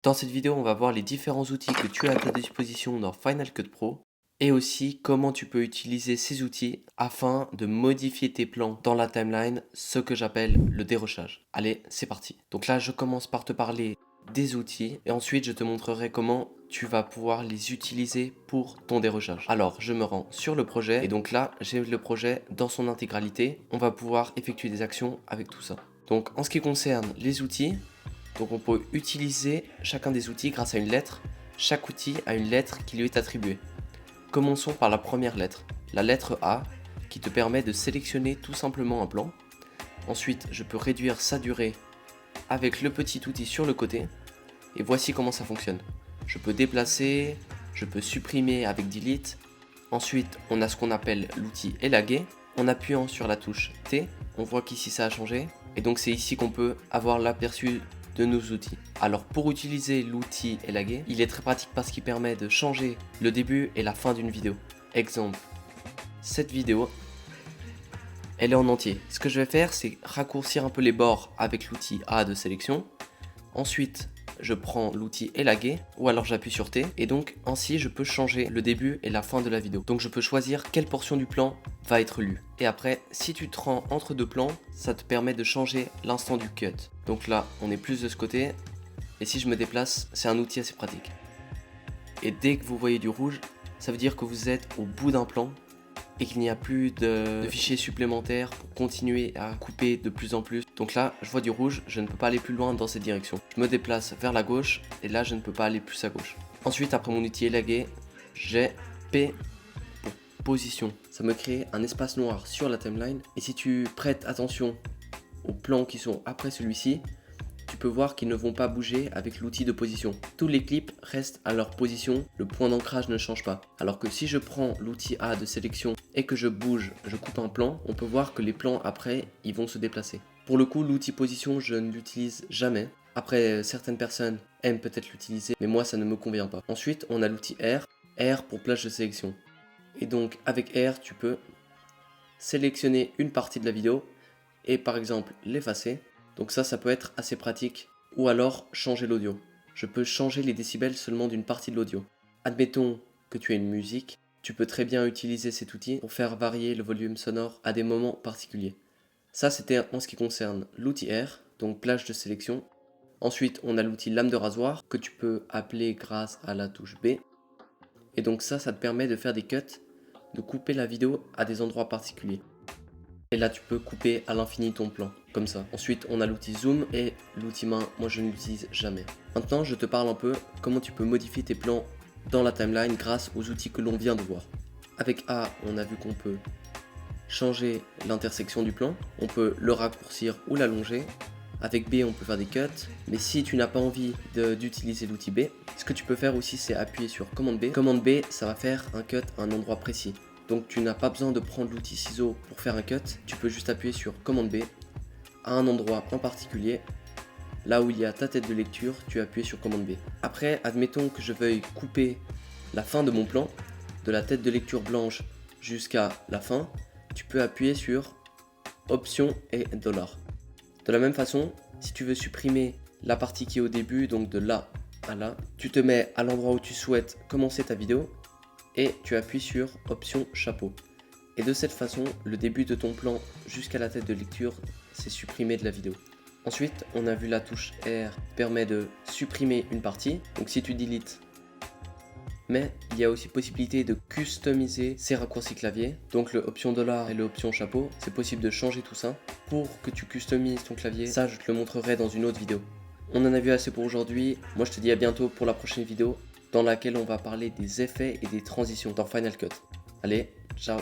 Dans cette vidéo, on va voir les différents outils que tu as à ta disposition dans Final Cut Pro et aussi comment tu peux utiliser ces outils afin de modifier tes plans dans la timeline, ce que j'appelle le dérochage. Allez, c'est parti. Donc là, je commence par te parler des outils et ensuite je te montrerai comment tu vas pouvoir les utiliser pour ton dérochage. Alors, je me rends sur le projet et donc là, j'ai le projet dans son intégralité. On va pouvoir effectuer des actions avec tout ça. Donc, en ce qui concerne les outils, donc on peut utiliser chacun des outils grâce à une lettre. Chaque outil a une lettre qui lui est attribuée. Commençons par la première lettre, la lettre A, qui te permet de sélectionner tout simplement un plan. Ensuite, je peux réduire sa durée avec le petit outil sur le côté. Et voici comment ça fonctionne. Je peux déplacer, je peux supprimer avec Delete. Ensuite, on a ce qu'on appelle l'outil élaguer. En appuyant sur la touche T, on voit qu'ici ça a changé. Et donc c'est ici qu'on peut avoir l'aperçu de nos outils. Alors pour utiliser l'outil élaguer, il est très pratique parce qu'il permet de changer le début et la fin d'une vidéo. Exemple, cette vidéo, elle est en entier. Ce que je vais faire, c'est raccourcir un peu les bords avec l'outil A de sélection. Ensuite, je prends l'outil élaguer ou alors j'appuie sur T et donc ainsi je peux changer le début et la fin de la vidéo. Donc je peux choisir quelle portion du plan va être lue. Et après, si tu te rends entre deux plans, ça te permet de changer l'instant du cut. Donc là, on est plus de ce côté et si je me déplace, c'est un outil assez pratique. Et dès que vous voyez du rouge, ça veut dire que vous êtes au bout d'un plan et qu'il n'y a plus de fichiers supplémentaires pour continuer à couper de plus en plus. Donc là, je vois du rouge, je ne peux pas aller plus loin dans cette direction. Je me déplace vers la gauche et là, je ne peux pas aller plus à gauche. Ensuite, après mon outil élaguer, j'ai P pour position. Ça me crée un espace noir sur la timeline. Et si tu prêtes attention aux plans qui sont après celui-ci, tu peux voir qu'ils ne vont pas bouger avec l'outil de position. Tous les clips restent à leur position, le point d'ancrage ne change pas. Alors que si je prends l'outil A de sélection et que je bouge, je coupe un plan, on peut voir que les plans après, ils vont se déplacer. Pour le coup, l'outil position, je ne l'utilise jamais. Après, certaines personnes aiment peut-être l'utiliser, mais moi, ça ne me convient pas. Ensuite, on a l'outil R, R pour plage de sélection. Et donc, avec R, tu peux sélectionner une partie de la vidéo et par exemple l'effacer. Donc ça peut être assez pratique. Ou alors changer l'audio. Je peux changer les décibels seulement d'une partie de l'audio. Admettons que tu as une musique, tu peux très bien utiliser cet outil pour faire varier le volume sonore à des moments particuliers. Ça c'était en ce qui concerne l'outil R, donc plage de sélection. Ensuite on a l'outil lame de rasoir que tu peux appeler grâce à la touche B. Et donc ça te permet de faire des cuts, de couper la vidéo à des endroits particuliers. Et là tu peux couper à l'infini ton plan, comme ça. Ensuite on a l'outil zoom et l'outil main, moi je ne l'utilise jamais. Maintenant je te parle un peu comment tu peux modifier tes plans dans la timeline grâce aux outils que l'on vient de voir. Avec A, on a vu qu'on peut changer l'intersection du plan, on peut le raccourcir ou l'allonger. Avec B on peut faire des cuts, mais si tu n'as pas envie d'utiliser l'outil B, ce que tu peux faire aussi c'est appuyer sur commande B. Commande B, ça va faire un cut à un endroit précis. Donc tu n'as pas besoin de prendre l'outil ciseau pour faire un cut, tu peux juste appuyer sur commande B à un endroit en particulier. Là où il y a ta tête de lecture, tu appuies sur commande B. Après, admettons que je veuille couper la fin de mon plan, de la tête de lecture blanche jusqu'à la fin, tu peux appuyer sur option et $. De la même façon, si tu veux supprimer la partie qui est au début, donc de là à là, tu te mets à l'endroit où tu souhaites commencer ta vidéo et tu appuies sur option chapeau. Et de cette façon, le début de ton plan jusqu'à la tête de lecture, c'est supprimé de la vidéo. Ensuite, on a vu la touche R permet de supprimer une partie. Donc si tu deletes, mais il y a aussi possibilité de customiser ces raccourcis clavier. Donc le option $ et le option chapeau, c'est possible de changer tout ça. Pour que tu customises ton clavier, ça je te le montrerai dans une autre vidéo. On en a vu assez pour aujourd'hui. Moi je te dis à bientôt pour la prochaine vidéo, dans laquelle on va parler des effets et des transitions dans Final Cut. Allez, ciao!